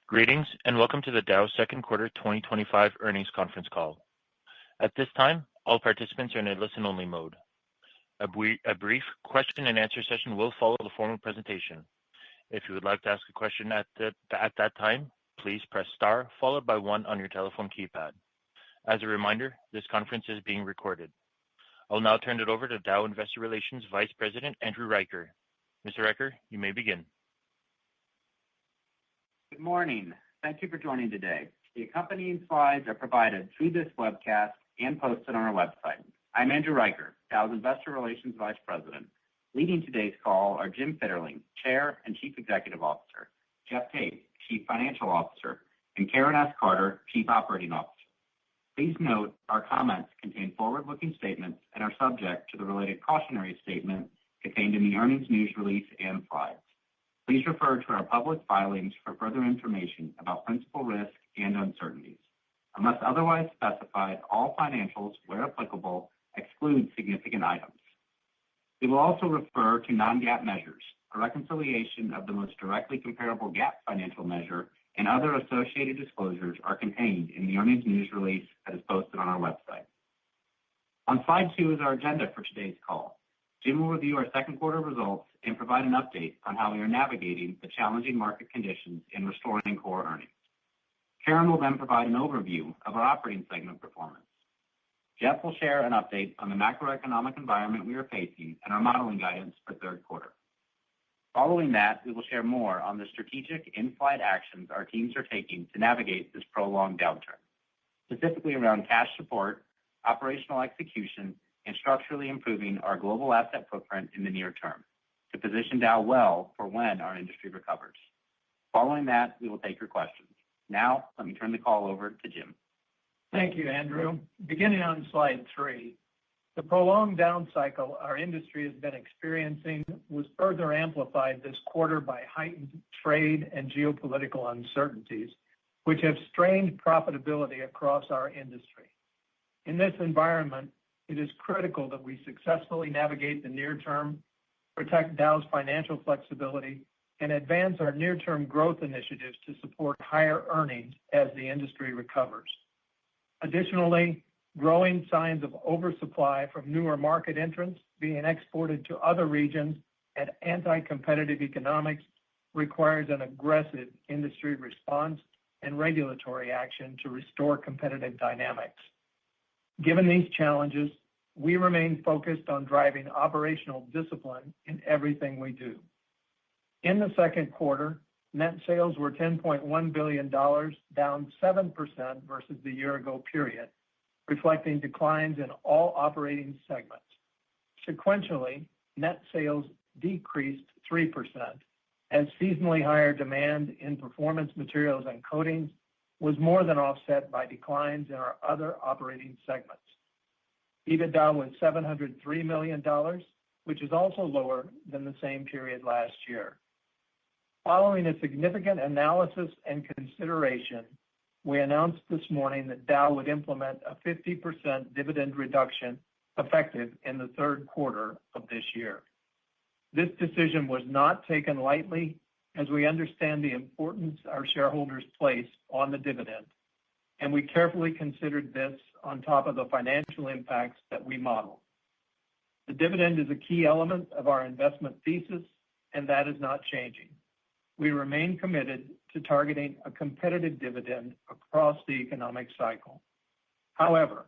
Greetings and welcome to the Dow second quarter 2025 earnings conference call. At this time, all participants are in a listen-only mode. A brief question and answer session will follow the formal presentation. If you would like to ask a question at that time, please press star followed by 1 on your telephone keypad. As a reminder, this conference is being recorded. I'll now turn it over to Dow Investor Relations Vice President Andrew Riker. Mr. Riker, you may begin. Good morning. Thank you for joining today. The accompanying slides are provided through this webcast and posted on our website. I'm Andrew Riker, Dow's Investor Relations Vice President. Leading today's call are Jim Fitterling, Chair and Chief Executive Officer, Jeff Tate, Chief Financial Officer, and Karen S. Carter, Chief Operating Officer. Please note our comments contain forward-looking statements and are subject to the related cautionary statement contained in the earnings news release and slides. Please refer to our public filings for further information about principal risk and uncertainties. Unless otherwise specified, all financials, where applicable, exclude significant items. We will also refer to non-GAAP measures. A reconciliation of the most directly comparable GAAP financial measure and other associated disclosures are contained in the earnings news release that is posted on our website. On slide 2 is our agenda for today's call. Jim will review our second quarter results and provide an update on how we are navigating the challenging market conditions and restoring core earnings. Karen will then provide an overview of our operating segment performance. Jeff will share an update on the macroeconomic environment we are facing and our modeling guidance for third quarter. Following that, we will share more on the strategic in-flight actions our teams are taking to navigate this prolonged downturn, specifically around cash support, operational execution, and structurally improving our global asset footprint in the near term to position Dow well for when our industry recovers. Following that, we will take your questions. Now, let me turn the call over to Jim. Thank you, Andrew. Beginning on slide 3, the prolonged down cycle our industry has been experiencing was further amplified this quarter by heightened trade and geopolitical uncertainties, which have strained profitability across our industry. In this environment, it is critical that we successfully navigate the near term, protect Dow's financial flexibility, and advance our near-term growth initiatives to support higher earnings as the industry recovers. Additionally, growing signs of oversupply from newer market entrants being exported to other regions at anti-competitive economics requires an aggressive industry response and regulatory action to restore competitive dynamics. Given these challenges, we remain focused on driving operational discipline in everything we do. In the second quarter, net sales were $10.1 billion, down 7% versus the year-ago period, reflecting declines in all operating segments. Sequentially, net sales decreased 3%, as seasonally higher demand in performance materials and coatings was more than offset by declines in our other operating segments. EBITDA was $703 million, which is also lower than the same period last year. Following a significant analysis and consideration, we announced this morning that Dow would implement a 50% dividend reduction effective in the third quarter of this year. This decision was not taken lightly, as we understand the importance our shareholders place on the dividend, and we carefully considered this on top of the financial impacts that we modeled. The dividend is a key element of our investment thesis, and that is not changing. We remain committed to targeting a competitive dividend across the economic cycle. However,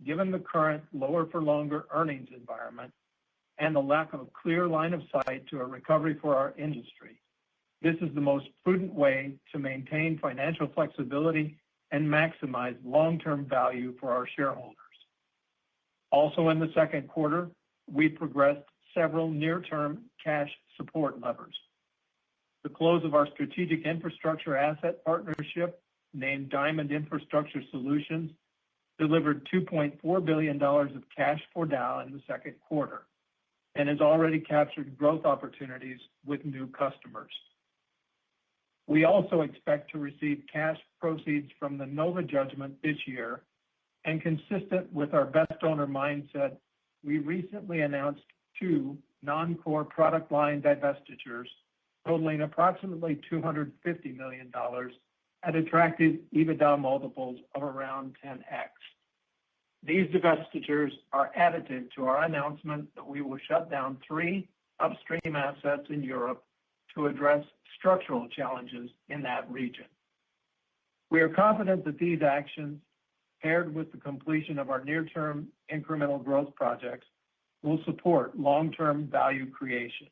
given the current lower-for-longer earnings environment and the lack of a clear line of sight to a recovery for our industry, this is the most prudent way to maintain financial flexibility and maximize long-term value for our shareholders. Also in the second quarter, we progressed several near-term cash support levers. The close of our strategic infrastructure asset partnership, named Diamond Infrastructure Solutions, delivered $2.4 billion of cash for Dow in the second quarter and has already captured growth opportunities with new customers. We also expect to receive cash proceeds from the Nova judgment this year, and consistent with our best owner mindset, we recently announced 2 non-core product line divestitures totaling approximately $250 million at attractive EBITDA multiples of around 10x. These divestitures are additive to our announcement that we will shut down 3 upstream assets in Europe to address structural challenges in that region. We are confident that these actions, paired with the completion of our near-term incremental growth projects, will support long-term value creation.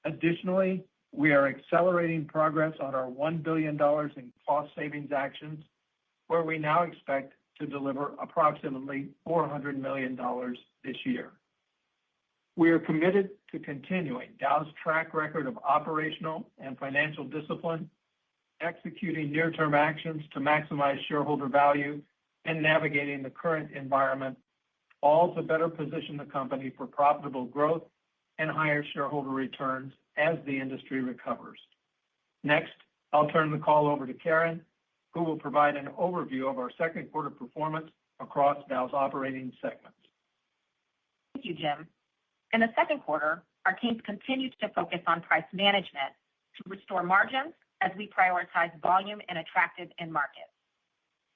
Additionally, we are accelerating progress on our $1 billion in cost savings actions, where we now expect to deliver approximately $400 million this year. We are committed to continuing Dow's track record of operational and financial discipline, executing near-term actions to maximize shareholder value, and navigating the current environment, all to better position the company for profitable growth and higher shareholder returns as the industry recovers. Next, I'll turn the call over to Karen, who will provide an overview of our second quarter performance across Dow's operating segments. Thank you, Jim. In the second quarter, our teams continued to focus on price management to restore margins as we prioritize volume and attractive end markets.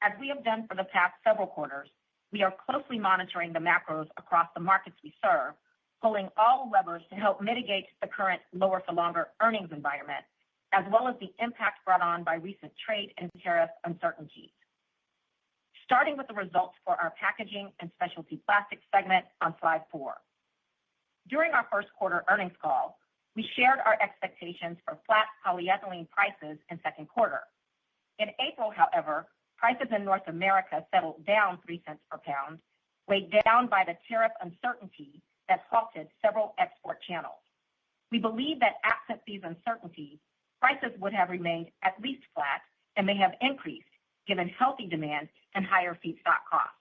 As we have done for the past several quarters, we are closely monitoring the macros across the markets we serve, pulling all levers to help mitigate the current lower for longer earnings environment, as well as the impact brought on by recent trade and tariff uncertainties. Starting with the results for our packaging and specialty plastics segment on slide 4. During our first quarter earnings call, we shared our expectations for flat polyethylene prices in second quarter. In April, however, prices in North America settled down 3 cents per pound, weighed down by the tariff uncertainty that halted several export channels. We believe that absent these uncertainties, prices would have remained at least flat and may have increased given healthy demand and higher feedstock costs.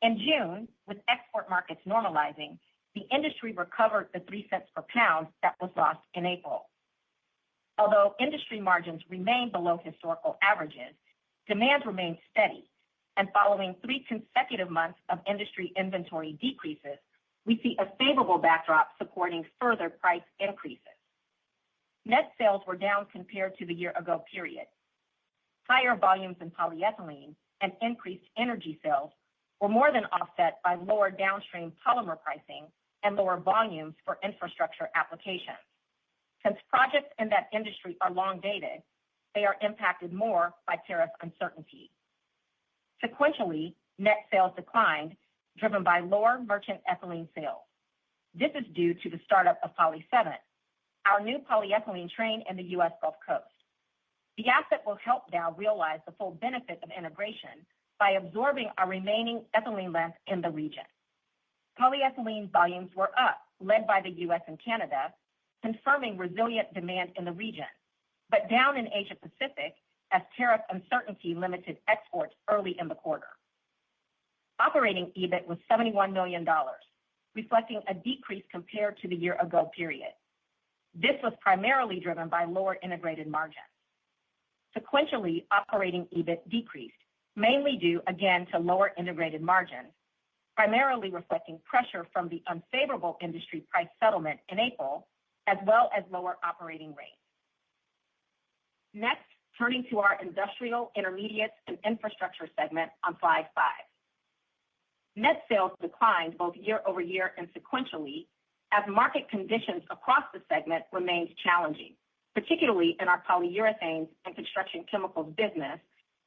In June, with export markets normalizing, the industry recovered the 3 cents per pound that was lost in April. Although industry margins remain below historical averages, demand remains steady, and following 3 consecutive months of industry inventory decreases, we see a favorable backdrop supporting further price increases. Net sales were down compared to the year-ago period. Higher volumes in polyethylene and increased energy sales were more than offset by lower downstream polymer pricing and lower volumes for infrastructure applications. Since projects in that industry are long dated, they are impacted more by tariff uncertainty. Sequentially, net sales declined, driven by lower merchant ethylene sales. This is due to the startup of Poly 7, our new polyethylene train in the U.S. Gulf Coast. The asset will help Dow realize the full benefit of integration by absorbing our remaining ethylene length in the region. Polyethylene volumes were up, led by the U.S. and Canada, confirming resilient demand in the region, but down in Asia Pacific as tariff uncertainty limited exports early in the quarter. Operating EBIT was $71 million, reflecting a decrease compared to the year-ago period. This was primarily driven by lower integrated margins. Sequentially, operating EBIT decreased, mainly due again to lower integrated margins, primarily reflecting pressure from the unfavorable industry price settlement in April, as well as lower operating rates. Next, turning to our industrial, intermediates, and infrastructure segment on slide 5. Net sales declined both year over year and sequentially as market conditions across the segment remained challenging, particularly in our polyurethanes and construction chemicals business,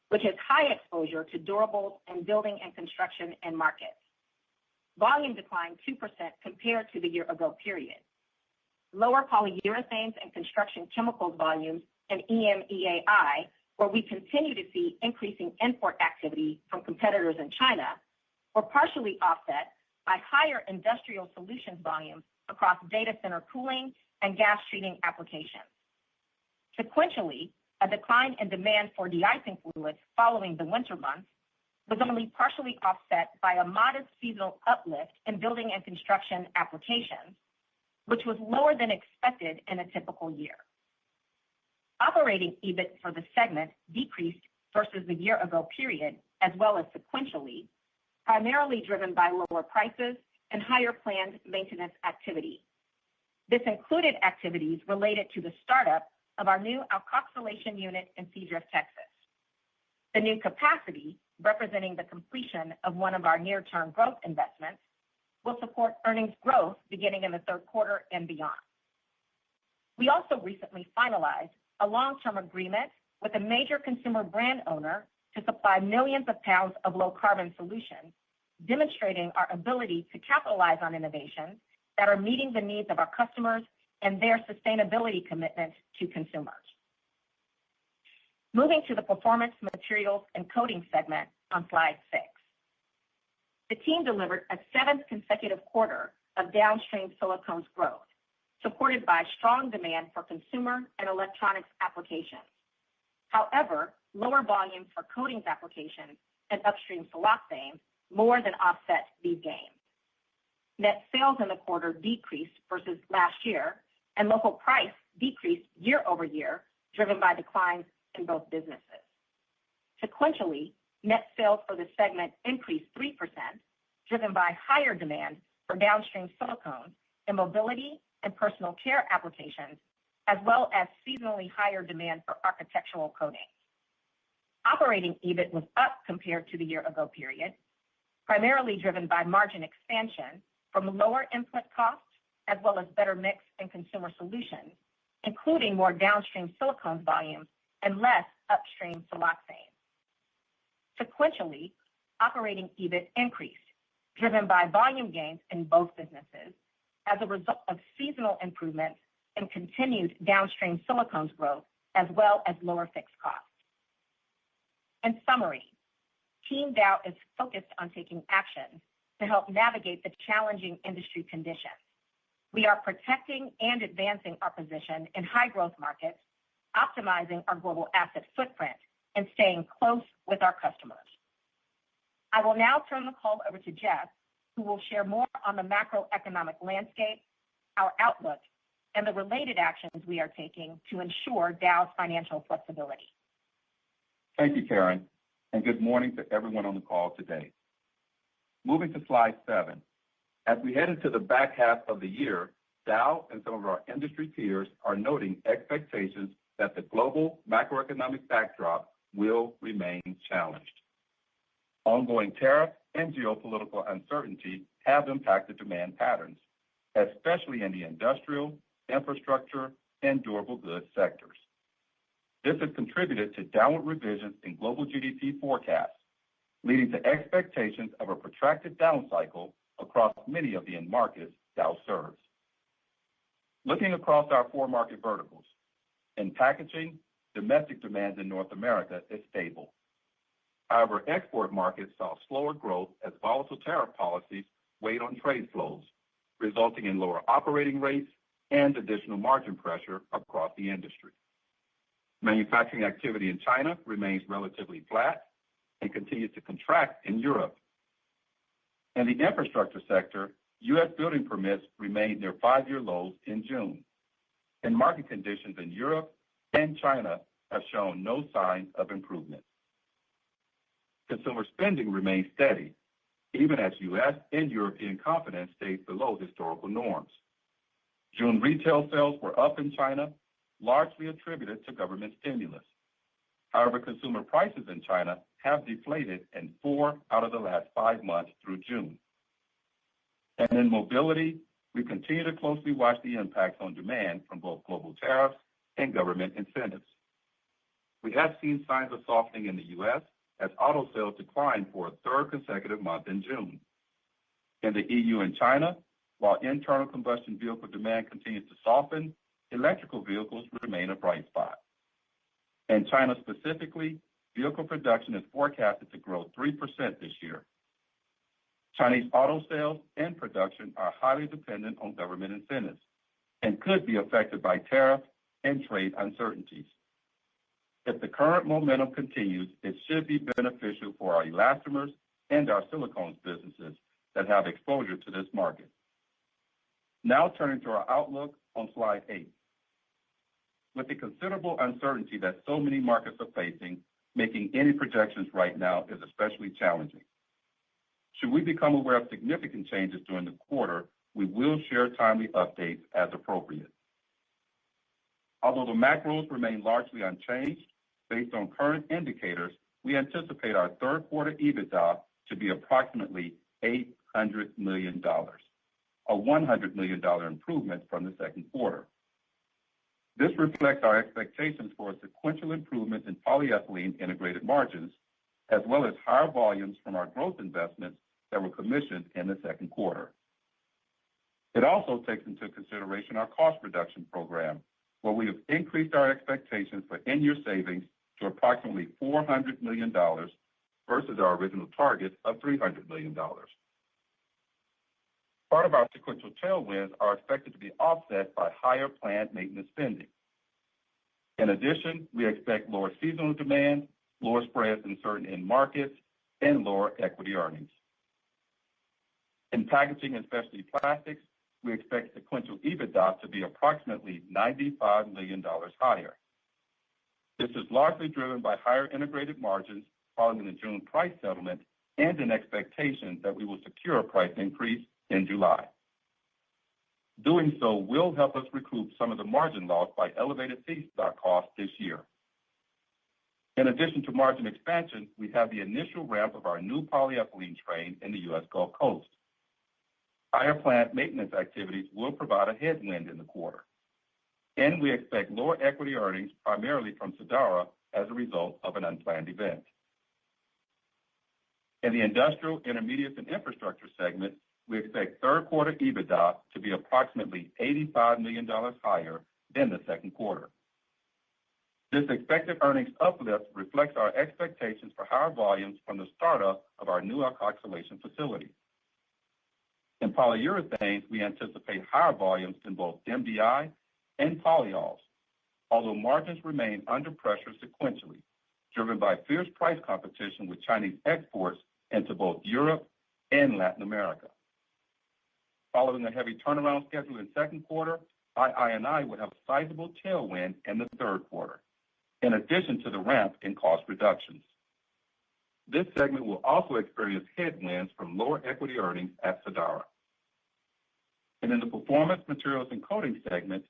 which has high exposure to durables and building and construction end markets. Volume declined 2% compared to the year-ago period. Lower polyurethanes and construction chemicals volumes in EMEAI, where we continue to see increasing import activity from competitors in China, were partially offset by higher industrial solutions volumes across data center cooling and gas treating applications. Sequentially, a decline in demand for de-icing fluids following the winter months was only partially offset by a modest seasonal uplift in building and construction applications, which was lower than expected in a typical year. Operating EBIT for the segment decreased versus the year-ago period, as well as sequentially, primarily driven by lower prices and higher planned maintenance activity. This included activities related to the startup of our new alkoxylation unit in Seadrift, Texas. The new capacity, representing the completion of one of our near-term growth investments, will support earnings growth beginning in the third quarter and beyond. We also recently finalized a long-term agreement with a major consumer brand owner to supply millions of pounds of low-carbon solutions, demonstrating our ability to capitalize on innovations that are meeting the needs of our customers and their sustainability commitment to consumers. Moving to the Performance Materials and Coatings segment on slide 6. The team delivered a 7th consecutive quarter of downstream silicones growth, supported by strong demand for consumer and electronics applications. However, lower volumes for coatings applications and upstream siloxanes more than offset these gains. Net sales in the quarter decreased versus last year, and local price decreased year over year, driven by declines in both businesses. Sequentially, net sales for the segment increased 3%, driven by higher demand for downstream silicones in mobility and personal care applications, as well as seasonally higher demand for architectural coatings. Operating EBIT was up compared to the year-ago period, primarily driven by margin expansion from lower input costs, as well as better mix in consumer solutions, including more downstream silicones volumes and less upstream siloxanes. Sequentially, operating EBIT increased, driven by volume gains in both businesses as a result of seasonal improvements and continued downstream silicones growth, as well as lower fixed costs. In summary, Team Dow is focused on taking action to help navigate the challenging industry conditions. We are protecting and advancing our position in high-growth markets, optimizing our global asset footprint, and staying close with our customers. I will now turn the call over to Jeff, who will share more on the macroeconomic landscape, our outlook, and the related actions we are taking to ensure Dow's financial flexibility. Thank you, Karen, and good morning to everyone on the call today. Moving to slide 7. As we head into the back half of the year, Dow and some of our industry peers are noting expectations that the global macroeconomic backdrop will remain challenged. Ongoing tariff and geopolitical uncertainty have impacted demand patterns, especially in the industrial, infrastructure, and durable goods sectors. This has contributed to downward revisions in global GDP forecasts, leading to expectations of a protracted down cycle across many of the end markets Dow serves. Looking across our 4 market verticals, in packaging, domestic demand in North America is stable. However, export markets saw slower growth as volatile tariff policies weighed on trade flows, resulting in lower operating rates and additional margin pressure across the industry. Manufacturing activity in China remains relatively flat and continues to contract in Europe. In the infrastructure sector, U.S. building permits remained near 5-year lows in June, and market conditions in Europe and China have shown no sign of improvement. Consumer spending remains steady, even as U.S. and European confidence stays below historical norms. June retail sales were up in China, largely attributed to government stimulus. However, consumer prices in China have deflated in 4 out of the last 5 months through June. And in mobility, we continue to closely watch the impacts on demand from both global tariffs and government incentives. We have seen signs of softening in the U.S. as auto sales declined for a 3rd consecutive month in June. In the EU and China, while internal combustion vehicle demand continues to soften, electrical vehicles remain a bright spot. In China specifically, vehicle production is forecasted to grow 3% this year. Chinese auto sales and production are highly dependent on government incentives and could be affected by tariff and trade uncertainties. If the current momentum continues, it should be beneficial for our elastomers and our silicones businesses that have exposure to this market. Now turning to our outlook on slide 8. With the considerable uncertainty that so many markets are facing, making any projections right now is especially challenging. Should we become aware of significant changes during the quarter, we will share timely updates as appropriate. Although the macros remain largely unchanged, based on current indicators, we anticipate our third quarter EBITDA to be approximately $800 million, a $100 million improvement from the second quarter. This reflects our expectations for a sequential improvement in polyethylene integrated margins, as well as higher volumes from our growth investments that were commissioned in the second quarter. It also takes into consideration our cost reduction program, where we have increased our expectations for in-year savings to approximately $400 million versus our original target of $300 million. Part of our sequential tailwinds are expected to be offset by higher planned maintenance spending. In addition, we expect lower seasonal demand, lower spreads in certain end markets, and lower equity earnings. In packaging and specialty plastics, we expect sequential EBITDA to be approximately $95 million higher. This is largely driven by higher integrated margins following the June price settlement and an expectation that we will secure a price increase in July. Doing so will help us recoup some of the margin loss by elevated feedstock costs this year. In addition to margin expansion, we have the initial ramp of our new polyethylene train in the U.S. Gulf Coast. Higher plant maintenance activities will provide a headwind in the quarter, and we expect lower equity earnings primarily from Sadara as a result of an unplanned event. In the industrial, intermediates, and infrastructure segment, we expect third quarter EBITDA to be approximately $85 million higher than the second quarter. This expected earnings uplift reflects our expectations for higher volumes from the startup of our new alkoxylation facility. In polyurethanes, we anticipate higher volumes in both MDI and polyols, although margins remain under pressure sequentially, driven by fierce price competition with Chinese exports into both Europe and Latin America. Following a heavy turnaround schedule in second quarter, I&I would have a sizable tailwind in the third quarter, in addition to the ramp in cost reductions. This segment will also experience headwinds from lower equity earnings at Sadara. And in the performance materials and coatings segment,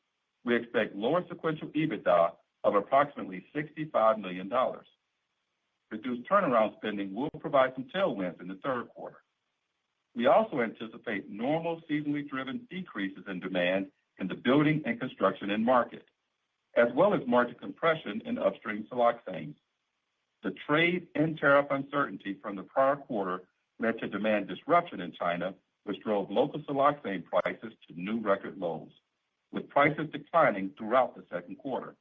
we expect lower sequential EBITDA of approximately $65 million. Reduced turnaround spending will provide some tailwinds in the third quarter. We also anticipate normal seasonally driven decreases in demand in the building and construction end market, as well as margin compression in upstream siloxanes. The trade and tariff uncertainty from the prior quarter led to demand disruption in China, which drove local siloxane prices to new record lows, with prices declining throughout the second quarter.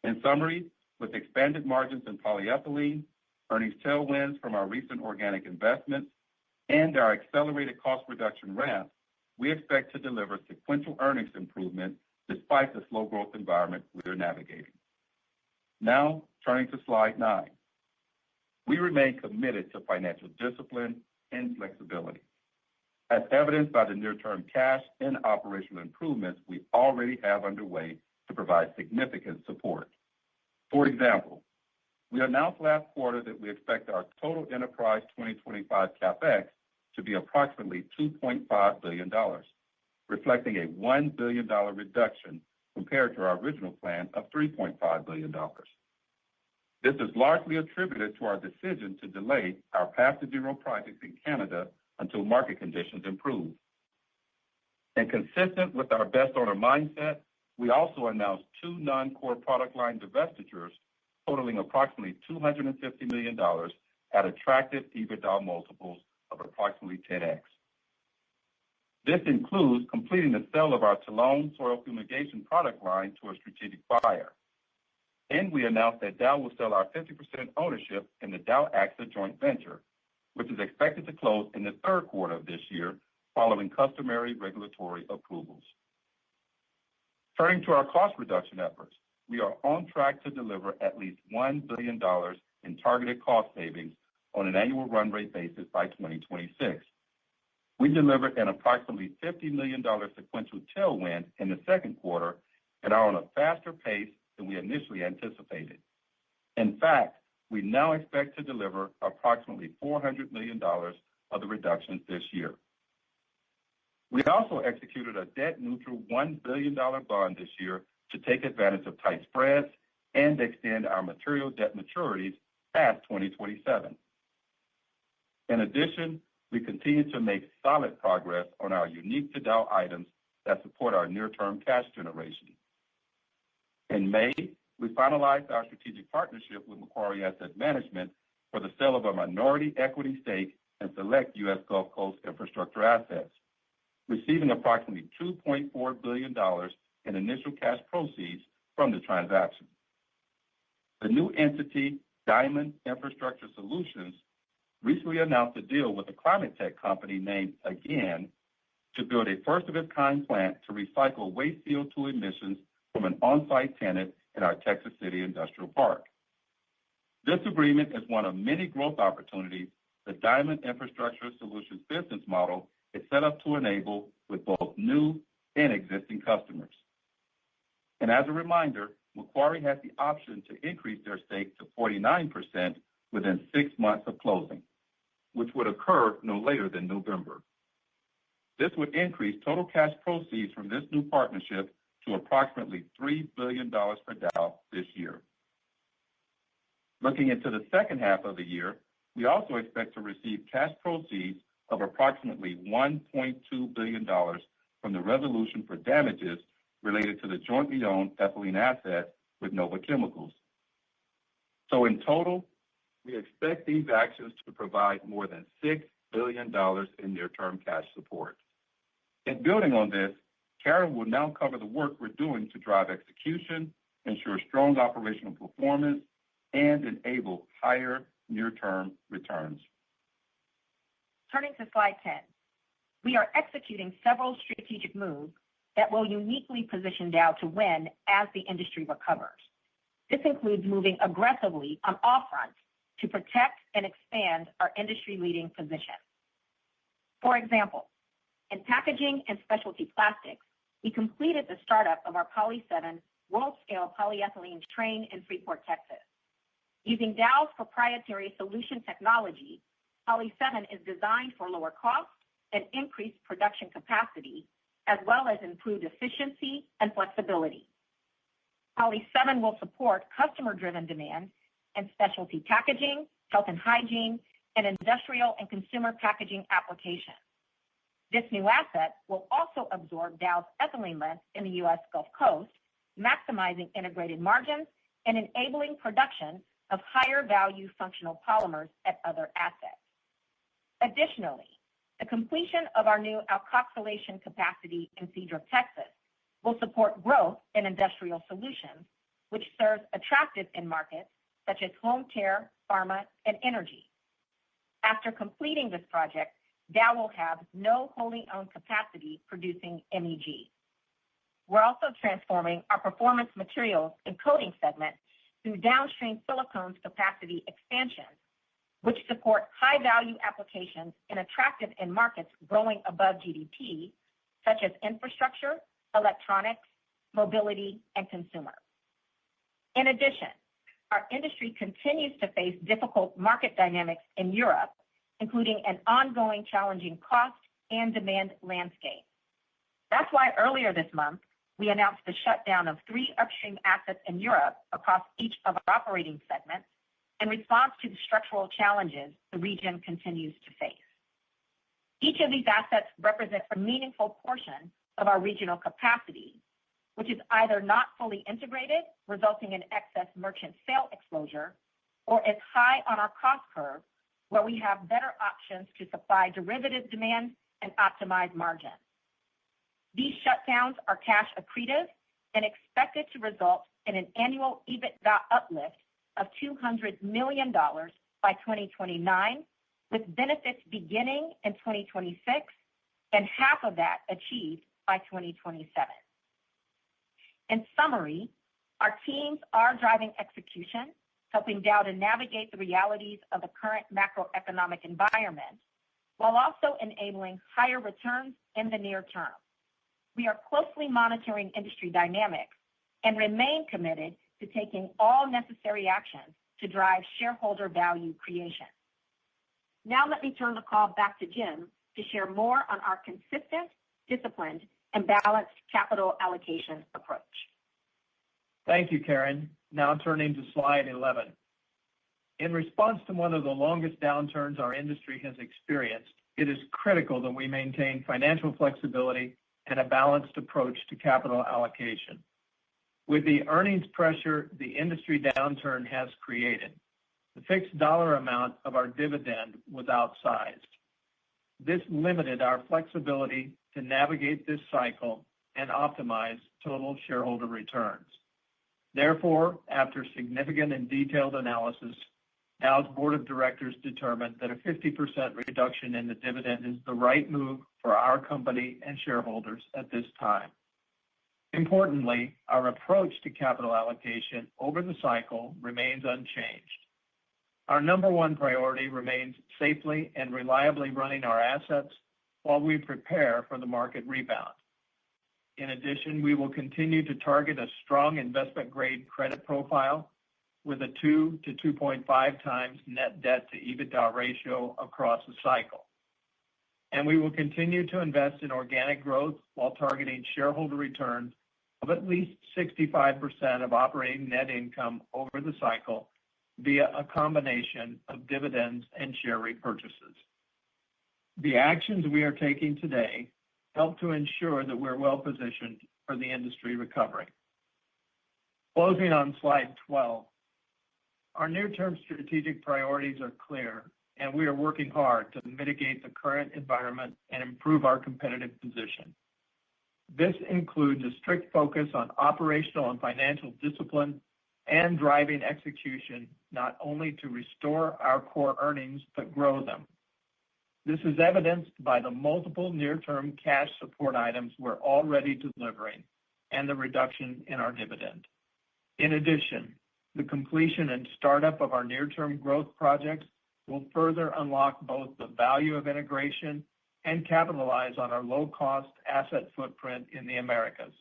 In summary, with expanded margins in polyethylene, earnings tailwinds from our recent organic investments, and our accelerated cost reduction ramp, we expect to deliver sequential earnings improvement despite the slow growth environment we are navigating. Now, turning to slide 9. We remain committed to financial discipline and flexibility, as evidenced by the near-term cash and operational improvements we already have underway to provide significant support. For example, we announced last quarter that we expect our total enterprise 2025 CapEx to be approximately $2.5 billion, reflecting a $1 billion reduction compared to our original plan of $3.5 billion. This is largely attributed to our decision to delay our Path to Zero projects in Canada until market conditions improve. And consistent with our best owner mindset, we also announced 2 non-core product line divestitures totaling approximately $250 million at attractive EBITDA multiples of approximately 10x. This includes completing the sale of our Toulon soil fumigation product line to a strategic buyer. And we announced that Dow will sell our 50% ownership in the Dow AXA joint venture, which is expected to close in the third quarter of this year following customary regulatory approvals. Turning to our cost reduction efforts, we are on track to deliver at least $1 billion in targeted cost savings on an annual run rate basis by 2026. We delivered an approximately $50 million sequential tailwind in the second quarter and are on a faster pace than we initially anticipated. In fact, we now expect to deliver approximately $400 million of the reductions this year. We also executed a debt-neutral $1 billion bond this year to take advantage of tight spreads and extend our material debt maturities past 2027. In addition, we continue to make solid progress on our unique to Dow items that support our near-term cash generation. In May, we finalized our strategic partnership with Macquarie Asset Management for the sale of a minority equity stake in select U.S. Gulf Coast infrastructure assets, receiving approximately $2.4 billion in initial cash proceeds from the transaction. The new entity, Diamond Infrastructure Solutions, recently announced a deal with a climate tech company named Again to build a first-of-its-kind plant to recycle waste CO2 emissions from an on-site tenant in our Texas City Industrial Park. This agreement is one of many growth opportunities the Diamond Infrastructure Solutions business model is set up to enable with both new and existing customers. And as a reminder, Macquarie has the option to increase their stake to 49% within 6 months of closing, which would occur no later than November. This would increase total cash proceeds from this new partnership to approximately $3 billion for Dow this year. Looking into the second half of the year, we also expect to receive cash proceeds of approximately $1.2 billion from the resolution for damages related to the jointly owned ethylene asset with Nova Chemicals. So in total, we expect these actions to provide more than $6 billion in near-term cash support. And building on this, Karen will now cover the work we're doing to drive execution, ensure strong operational performance, and enable higher near-term returns. Turning to slide 10, we are executing several strategic moves that will uniquely position Dow to win as the industry recovers. This includes moving aggressively on all fronts to protect and expand our industry-leading position. For example, in packaging and specialty plastics, we completed the startup of our Poly 7 world-scale polyethylene train in Freeport, Texas. Using Dow's proprietary solution technology, Poly 7 is designed for lower cost and increased production capacity, as well as improved efficiency and flexibility. Poly 7 will support customer-driven demand and specialty packaging, health and hygiene, and industrial and consumer packaging applications. This new asset will also absorb Dow's ethylene length in the U.S. Gulf Coast, maximizing integrated margins and enabling production of higher value functional polymers at other assets. Additionally, the completion of our new alkoxylation capacity in Cedar, Texas, will support growth in industrial solutions, which serves attractive end markets such as home care, pharma, and energy. After completing this project, Dow will have no wholly owned capacity producing MEG. We're also transforming our performance materials and coating segment through downstream silicones capacity expansions, which support high-value applications in attractive end markets growing above GDP, such as infrastructure, electronics, mobility, and consumer. In addition, our industry continues to face difficult market dynamics in Europe, including an ongoing challenging cost and demand landscape. That's why earlier this month, we announced the shutdown of 3 upstream assets in Europe across each of our operating segments in response to the structural challenges the region continues to face. Each of these assets represents a meaningful portion of our regional capacity, which is either not fully integrated, resulting in excess merchant sale exposure, or is high on our cost curve, where we have better options to supply derivative demand and optimize margins. These shutdowns are cash accretive and expected to result in an annual EBITDA uplift of $200 million by 2029, with benefits beginning in 2026 and half of that achieved by 2027. In summary, our teams are driving execution, helping Dow to navigate the realities of the current macroeconomic environment, while also enabling higher returns in the near term. We are closely monitoring industry dynamics and remain committed to taking all necessary actions to drive shareholder value creation. Now let me turn the call back to Jim to share more on our consistent, disciplined, and balanced capital allocation approach. Thank you, Karen. Now turning to slide 11. In response to one of the longest downturns our industry has experienced, it is critical that we maintain financial flexibility and a balanced approach to capital allocation. With the earnings pressure the industry downturn has created, the fixed dollar amount of our dividend was outsized. This limited our flexibility to navigate this cycle and optimize total shareholder returns. Therefore, after significant and detailed analysis, Dow's board of directors determined that a 50% reduction in the dividend is the right move for our company and shareholders at this time. Importantly, our approach to capital allocation over the cycle remains unchanged. Our number one priority remains safely and reliably running our assets while we prepare for the market rebound. In addition, we will continue to target a strong investment-grade credit profile with a 2 to 2.5 times net debt to EBITDA ratio across the cycle. And we will continue to invest in organic growth while targeting shareholder returns of at least 65% of operating net income over the cycle via a combination of dividends and share repurchases. The actions we are taking today help to ensure that we're well positioned for the industry recovery. Closing on slide 12, our near-term strategic priorities are clear, and we are working hard to mitigate the current environment and improve our competitive position. This includes a strict focus on operational and financial discipline and driving execution, not only to restore our core earnings, but grow them. This is evidenced by the multiple near-term cash support items we're already delivering and the reduction in our dividend. In addition, the completion and startup of our near-term growth projects will further unlock both the value of integration and capitalize on our low-cost asset footprint in the Americas.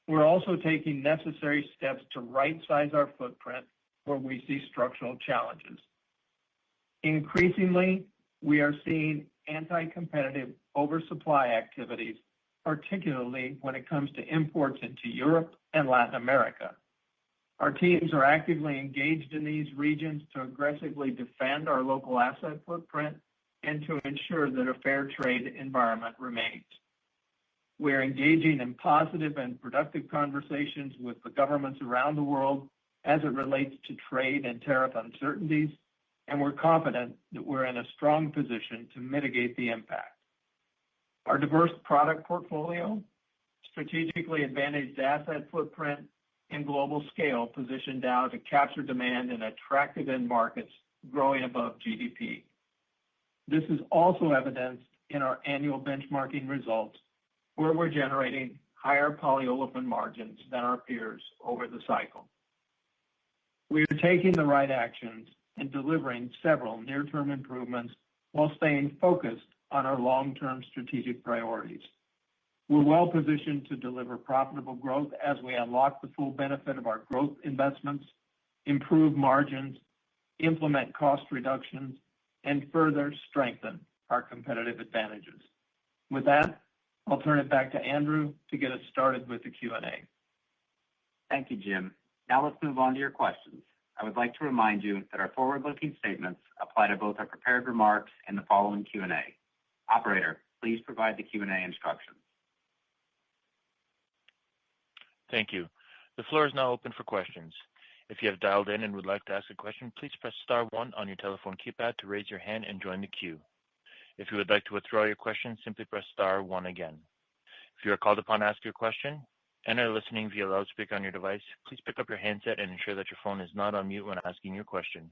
We're also taking necessary steps to right-size our footprint where we see structural challenges. Increasingly, we are seeing anti-competitive oversupply activities, particularly when it comes to imports into Europe and Latin America. Our teams are actively engaged in these regions to aggressively defend our local asset footprint and to ensure that a fair trade environment remains. We're engaging in positive and productive conversations with the governments around the world as it relates to trade and tariff uncertainties, and we're confident that we're in a strong position to mitigate the impact. Our diverse product portfolio, strategically advantaged asset footprint, and global scale position Dow to capture demand in attractive end markets growing above GDP. This is also evidenced in our annual benchmarking results, where we're generating higher polyolefin margins than our peers over the cycle. We are taking the right actions and delivering several near-term improvements while staying focused on our long-term strategic priorities. We're well positioned to deliver profitable growth as we unlock the full benefit of our growth investments, improve margins, implement cost reductions, and further strengthen our competitive advantages. With that, I'll turn it back to Andrew to get us started with the Q&A. Thank you, Jim. Now let's move on to your questions. I would like to remind you that our forward-looking statements apply to both our prepared remarks and the following Q&A. Operator, please provide the Q&A instructions. Thank you. The floor is now open for questions. If you have dialed in and would like to ask a question, please press star 1 on your telephone keypad to raise your hand and join the queue. If you would like to withdraw your question, simply press star 1 again. If you are called upon to ask your question and are listening via loudspeaker on your device, please pick up your handset and ensure that your phone is not on mute when asking your question.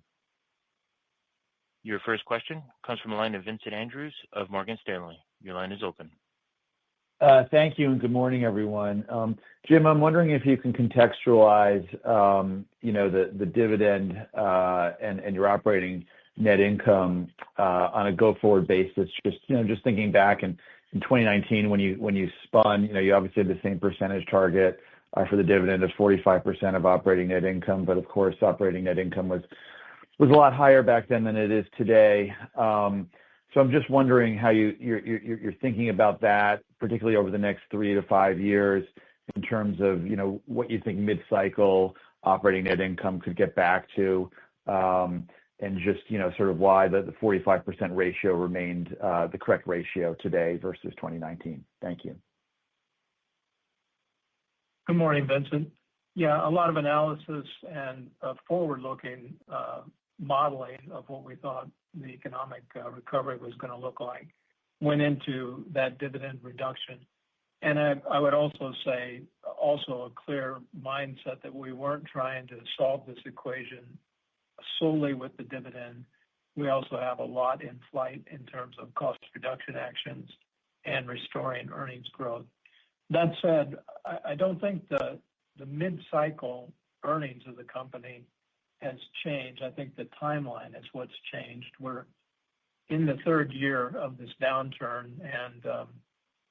Your first question comes from the line of Vincent Andrews of Morgan Stanley. Your line is open. Thank you and good morning, everyone. Jim, I'm wondering if you can contextualize, the dividend and your operating net income on a go-forward basis. Just thinking back in 2019 when you spun, you obviously had the same percentage target for the dividend of 45% of operating net income, but of course, operating net income was a lot higher back then than it is today. So I'm just wondering how you're thinking about that, particularly over the next 3 to 5 years, in terms of what you think mid-cycle operating net income could get back to, and just sort of why the 45% ratio remained the correct ratio today versus 2019. Thank you. Good morning, Vincent. Yeah, a lot of analysis and forward-looking modeling of what we thought the economic recovery was going to look like went into that dividend reduction. And I would also say, also a clear mindset that we weren't trying to solve this equation solely with the dividend. We also have a lot in flight in terms of cost reduction actions and restoring earnings growth. That said, I don't think the mid-cycle earnings of the company has changed. I think the timeline is what's changed. We're in the third year of this downturn, and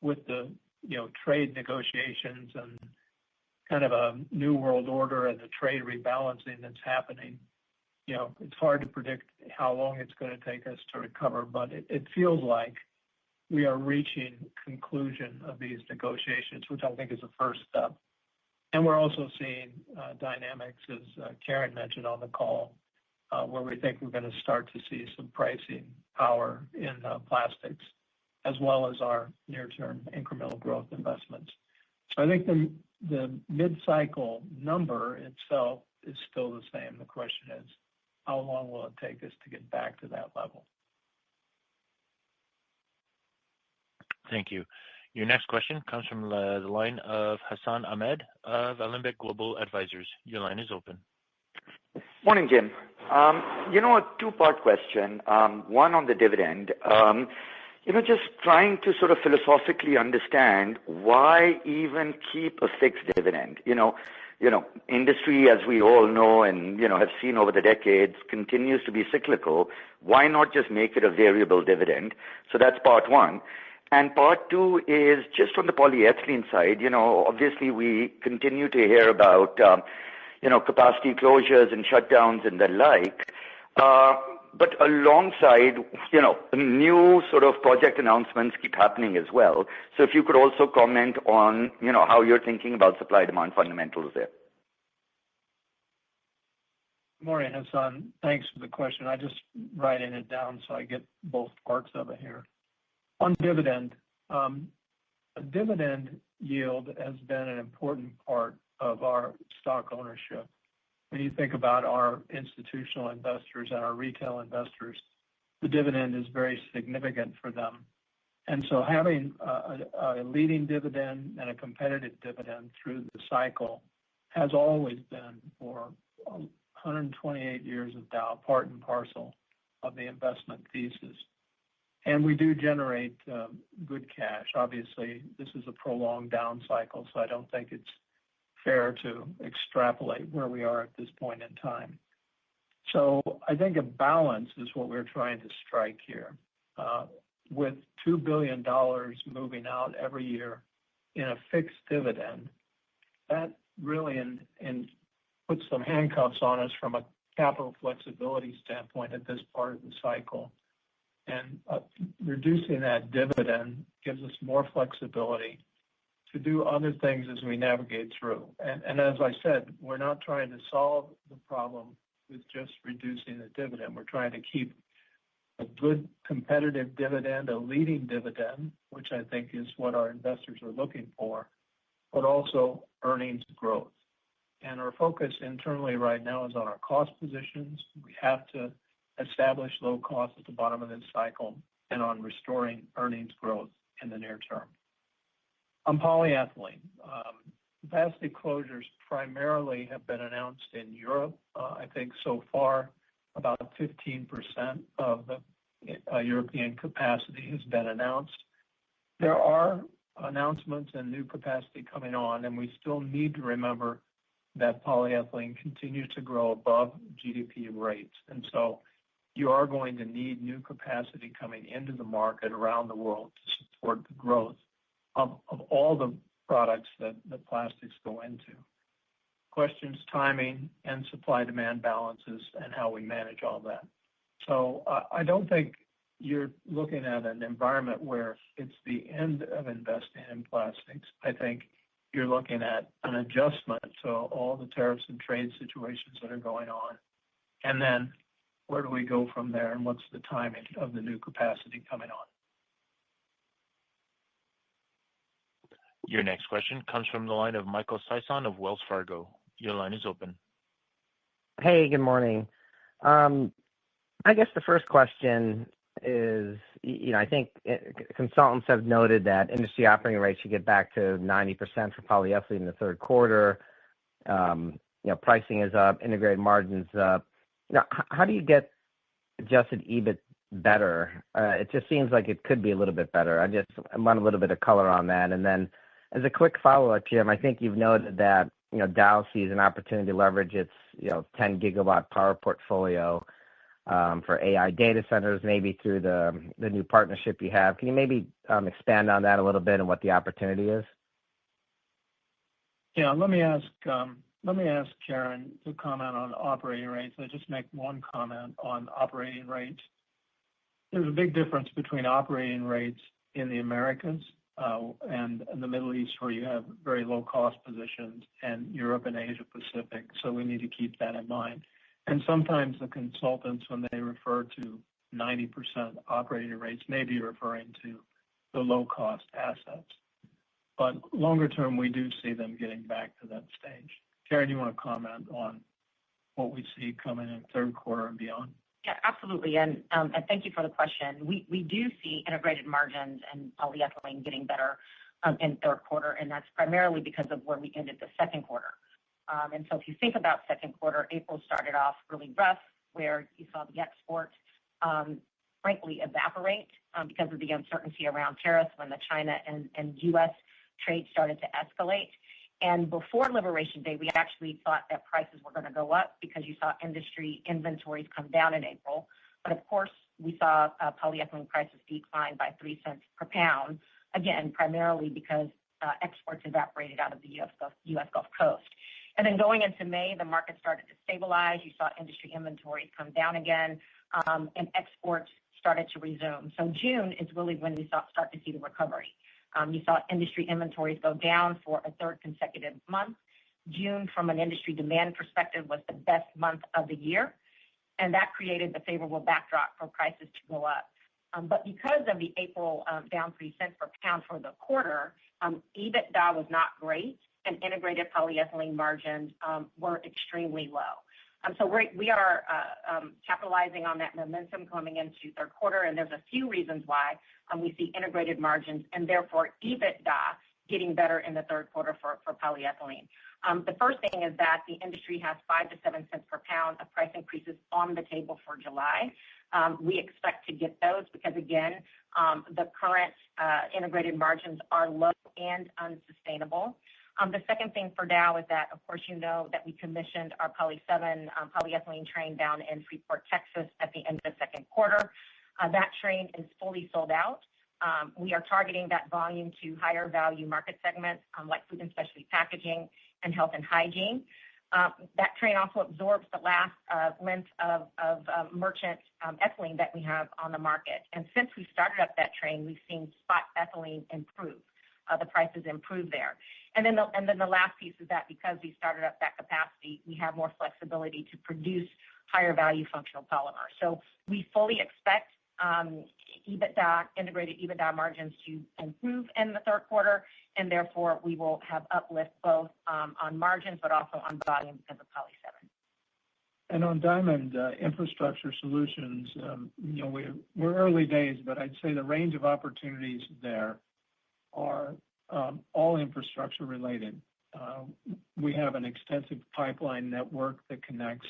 with the trade negotiations and kind of a new world order and the trade rebalancing that's happening, it's hard to predict how long it's going to take us to recover, but it feels like we are reaching conclusion of these negotiations, which I think is a first step. And we're also seeing dynamics, as Karen mentioned on the call, where we think we're going to start to see some pricing power in plastics, as well as our near-term incremental growth investments. So I think the mid-cycle number itself is still the same. The question is, how long will it take us to get back to that level? Thank you. Your next question comes from the line of Hassan Ahmed of Alembic Global Advisors. Your line is open. Morning, Jim. A two-part question. One on the dividend. Just trying to sort of philosophically understand why even keep a fixed dividend. Industry, as we all know and have seen over the decades, continues to be cyclical. Why not just make it a variable dividend? So that's part one. And part two is just on the polyethylene side. Obviously we continue to hear about capacity closures and shutdowns and the like. But alongside, new sort of project announcements keep happening as well. So if you could also comment on, how you're thinking about supply-demand fundamentals there. Good morning, Hassan. Thanks for the question. I just writing it down so I get both parts of it here. On dividend, a dividend yield has been an important part of our stock ownership. When you think about our institutional investors and our retail investors, the dividend is very significant for them. And so having a leading dividend and a competitive dividend through the cycle has always been, for 128 years of Dow, part and parcel of the investment thesis. And we do generate good cash. Obviously, this is a prolonged down cycle, so I don't think it's fair to extrapolate where we are at this point in time. So I think a balance is what we're trying to strike here. With $2 billion moving out every year in a fixed dividend, that really puts some handcuffs on us from a capital flexibility standpoint at this part of the cycle. And reducing that dividend gives us more flexibility to do other things as we navigate through. And as I said, we're not trying to solve the problem with just reducing the dividend. We're trying to keep a good competitive dividend, a leading dividend, which I think is what our investors are looking for, but also earnings growth. And our focus internally right now is on our cost positions. We have to establish low cost at the bottom of this cycle and on restoring earnings growth in the near term. On polyethylene, capacity closures primarily have been announced in Europe. I think so far about 15% of the European capacity has been announced. There are announcements and new capacity coming on, and we still need to remember that polyethylene continues to grow above GDP rates. And so you are going to need new capacity coming into the market around the world to support the growth of all the products that the plastics go into. Questions, timing, and supply-demand balances and how we manage all that. So I don't think you're looking at an environment where it's the end of investing in plastics. I think you're looking at an adjustment to all the tariffs and trade situations that are going on. And then where do we go from there, and what's the timing of the new capacity coming on? Your next question comes from the line of Michael Sison of Wells Fargo. Your line is open. Hey, good morning. I guess the first question is, I think consultants have noted that industry operating rates should get back to 90% for polyethylene in the third quarter. Pricing is up, integrated margins up. How do you get adjusted EBIT better? It just seems like it could be a little bit better. I want a little bit of color on that. And then as a quick follow-up, Jim, I think you've noted that Dow sees an opportunity to leverage its 10 gigawatt power portfolio for AI data centers, maybe through the new partnership you have. Can you maybe expand on that a little bit and what the opportunity is? Yeah, let me ask Karen to comment on operating rates. I'll just make one comment on operating rates. There's a big difference between operating rates in the Americas and in the Middle East, where you have very low cost positions, and Europe and Asia Pacific. So we need to keep that in mind. And sometimes the consultants, when they refer to 90% operating rates, may be referring to the low cost assets. But longer term, we do see them getting back to that stage. Karen, you want to comment on what we see coming in third quarter and beyond? Yeah, absolutely. And thank you for the question. We do see integrated margins and polyethylene getting better in third quarter, and that's primarily because of where we ended the second quarter. And so if you think about second quarter, April started off really rough, where you saw the exports frankly evaporate because of the uncertainty around tariffs when the China and U.S. trade started to escalate. And before Liberation Day, we actually thought that prices were going to go up because you saw industry inventories come down in April. But of course, we saw polyethylene prices decline by 3 cents per pound, again, primarily because exports evaporated out of the U.S. Gulf Coast. And then going into May, the market started to stabilize. You saw industry inventories come down again, and exports started to resume. So June is really when we start to see the recovery. You saw industry inventories go down for a third consecutive month. June, from an industry demand perspective, was the best month of the year, and that created the favorable backdrop for prices to go up. But because of the April down 3 cents per pound for the quarter, EBITDA was not great, and integrated polyethylene margins were extremely low. So we are capitalizing on that momentum coming into third quarter, and there's a few reasons why we see integrated margins and therefore EBITDA getting better in the third quarter for polyethylene. The first thing is that the industry has 5 to 7 cents per pound of price increases on the table for July. We expect to get those because, again, the current integrated margins are low and unsustainable. The second thing for Dow is that, of course, you know that we commissioned our Poly 7 polyethylene train down in Freeport, Texas at the end of the second quarter. That train is fully sold out. We are targeting that volume to higher value market segments like food and specialty packaging and health and hygiene. That train also absorbs the last length of merchant ethylene that we have on the market. And since we started up that train, we've seen spot ethylene improve. The prices improve there. And then the last piece is that because we started up that capacity, we have more flexibility to produce higher value functional polymers. So we fully expect integrated EBITDA margins to improve in the third quarter, and therefore we will have uplift both on margins but also on volume because of Poly 7. And on Diamond Infrastructure Solutions, we're early days, but I'd say the range of opportunities there are all infrastructure related. We have an extensive pipeline network that connects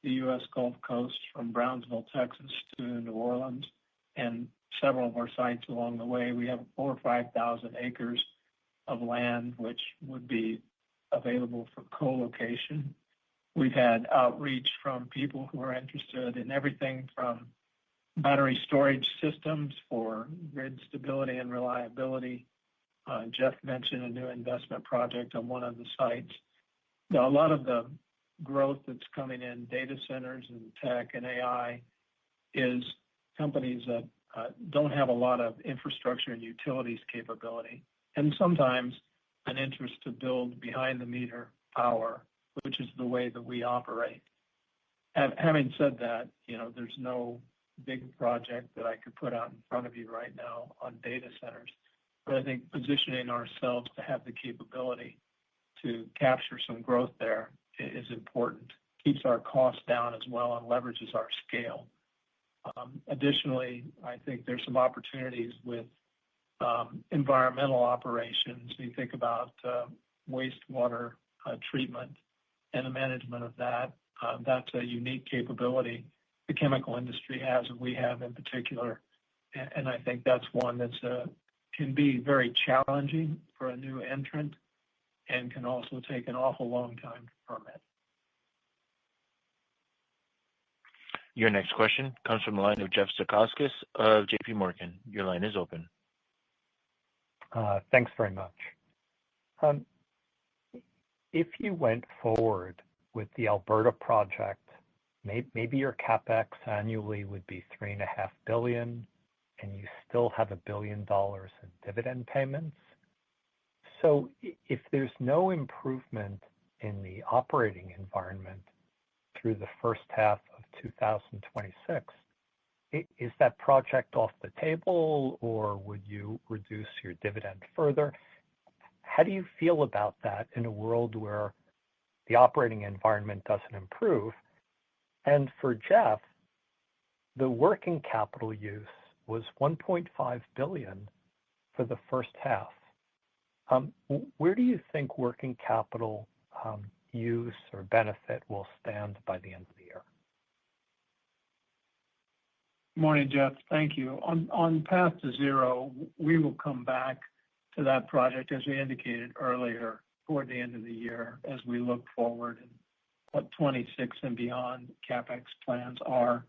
the U.S. Gulf Coast from Brownsville, Texas to New Orleans, and several of our sites along the way. We have 4,000 or 5,000 acres of land which would be available for co-location. We've had outreach from people who are interested in everything from battery storage systems for grid stability and reliability. Jeff mentioned a new investment project on one of the sites. Now, a lot of the growth that's coming in data centers and tech and AI is companies that don't have a lot of infrastructure and utilities capability, and sometimes an interest to build behind the meter power, which is the way that we operate. Having said that, there's no big project that I could put out in front of you right now on data centers. But I think positioning ourselves to have the capability to capture some growth there is important. Keeps our costs down as well and leverages our scale. Additionally, I think there's some opportunities with environmental operations. You think about wastewater treatment and the management of that. That's a unique capability the chemical industry has, and we have in particular. And I think that's one that can be very challenging for a new entrant and can also take an awful long time to permit. Your next question comes from the line of Jeff Zekauskas of JP Morgan. Your line is open. Thanks very much. If you went forward with the Alberta project, maybe your CapEx annually would be $3.5 billion, and you still have $1 billion in dividend payments. So if there's no improvement in the operating environment through the first half of 2026, is that project off the table, or would you reduce your dividend further? How do you feel about that in a world where the operating environment doesn't improve? And for Jeff, the working capital use was $1.5 billion for the first half. Where do you think working capital use or benefit will stand by the end of the year? Morning, Jeff. Thank you. On Path to Zero, we will come back to that project, as we indicated earlier, toward the end of the year as we look forward and what 26 and beyond CapEx plans are.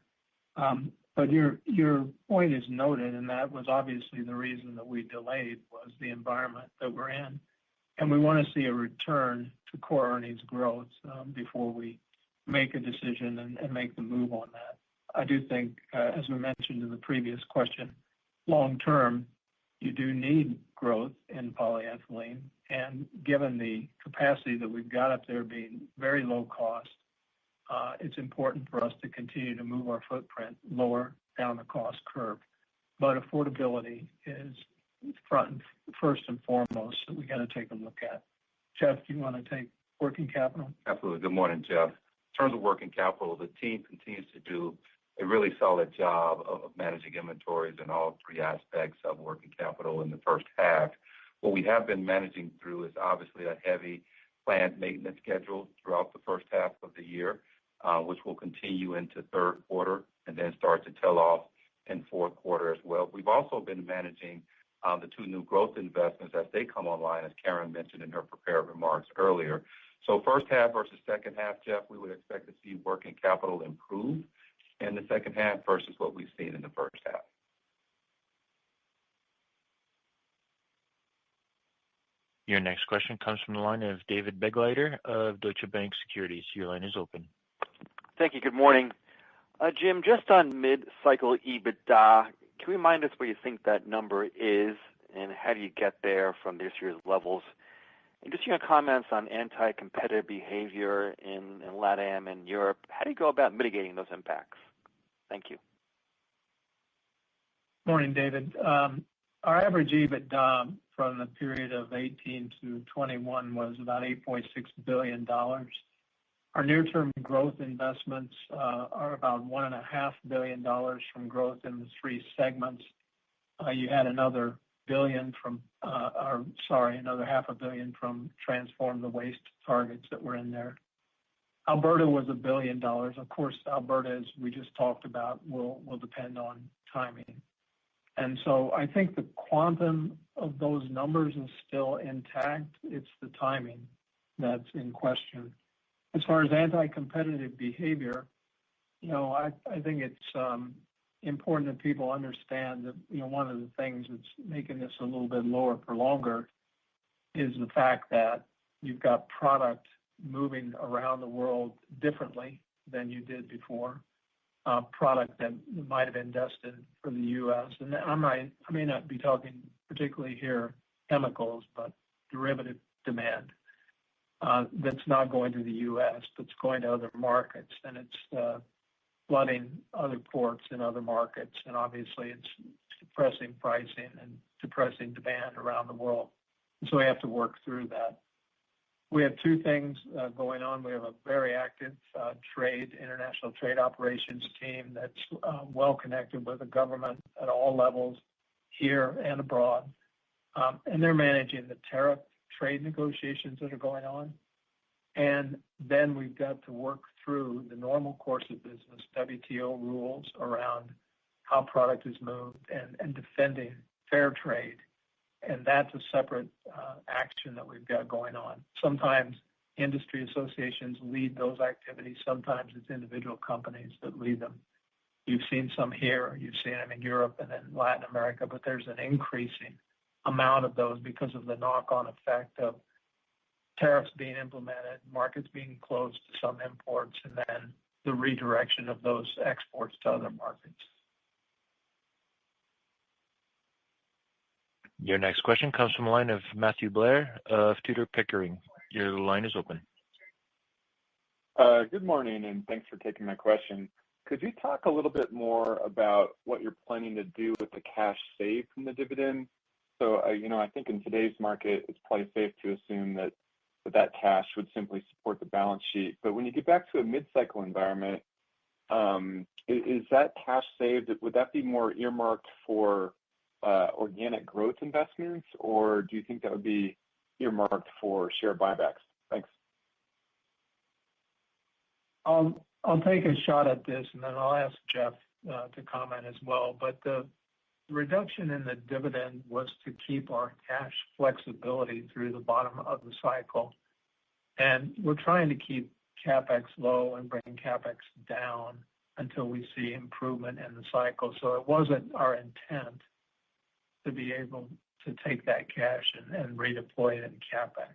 But your point is noted, and that was obviously the reason that we delayed was the environment that we're in. And we want to see a return to core earnings growth before we make a decision and make the move on that. I do think, as we mentioned in the previous question, long term, you do need growth in polyethylene. And given the capacity that we've got up there being very low cost, it's important for us to continue to move our footprint lower down the cost curve. But affordability is first and foremost that we got to take a look at. Jeff, do you want to take working capital? Absolutely. Good morning, Jeff. In terms of working capital, the team continues to do a really solid job of managing inventories in all three aspects of working capital in the first half. What we have been managing through is obviously a heavy planned maintenance schedule throughout the first half of the year, which will continue into third quarter and then start to tail off in fourth quarter as well. We've also been managing the two new growth investments as they come online, as Karen mentioned in her prepared remarks earlier. So first half versus second half, Jeff, we would expect to see working capital improve in the second half versus what we've seen in the first half. Your next question comes from the line of David Begleiter of Deutsche Bank Securities. Your line is open. Thank you. Good morning. Jim, just on mid-cycle EBITDA, can you remind us where you think that number is and how do you get there from this year's levels? And just your comments on anti-competitive behavior in LATAM and Europe, how do you go about mitigating those impacts? Thank you. Morning, David. Our average EBITDA from the period of 18 to 21 was about $8.6 billion. Our near-term growth investments are about $1.5 billion from growth in the three segments. You had another billion from, another $500 million from Transform the Waste targets that were in there. Alberta was $1 billion. Of course, Alberta, as we just talked about, will depend on timing. And so I think the quantum of those numbers is still intact. It's the timing that's in question. As far as anti-competitive behavior, I think it's important that people understand that, one of the things that's making this a little bit lower for longer is the fact that you've got product moving around the world differently than you did before. product that might have been destined for the U.S. And I may not be talking particularly here chemicals, but derivative demand that's not going to the U.S., but it's going to other markets, and it's flooding other ports in other markets, and obviously it's depressing pricing and depressing demand around the world. And so we have to work through that. We have two things going on. We have a very active international trade operations team that's well connected with the government at all levels here and abroad. And they're managing the tariff trade negotiations that are going on. And then we've got to work through the normal course of business, WTO rules around how product is moved and defending fair trade. And that's a separate action that we've got going on. Sometimes industry associations lead those activities. Sometimes it's individual companies that lead them. You've seen some here, you've seen them in Europe and in Latin America, but there's an increasing amount of those because of the knock-on effect of tariffs being implemented, markets being closed to some imports, and then the redirection of those exports to other markets. Your next question comes from the line of Matthew Blair of Tudor, Pickering. Your line is open. Good morning, and thanks for taking my question. Could you talk a little bit more about what you're planning to do with the cash saved from the dividend? So, I think in today's market, it's probably safe to assume that cash would simply support the balance sheet. But when you get back to a mid-cycle environment, is that cash saved? Would that be more earmarked for organic growth investments, or do you think that would be earmarked for share buybacks? Thanks. I'll take a shot at this, and then I'll ask Jeff to comment as well. But the reduction in the dividend was to keep our cash flexibility through the bottom of the cycle. And we're trying to keep CapEx low and bring CapEx down until we see improvement in the cycle. So it wasn't our intent to be able to take that cash and redeploy it in CapEx.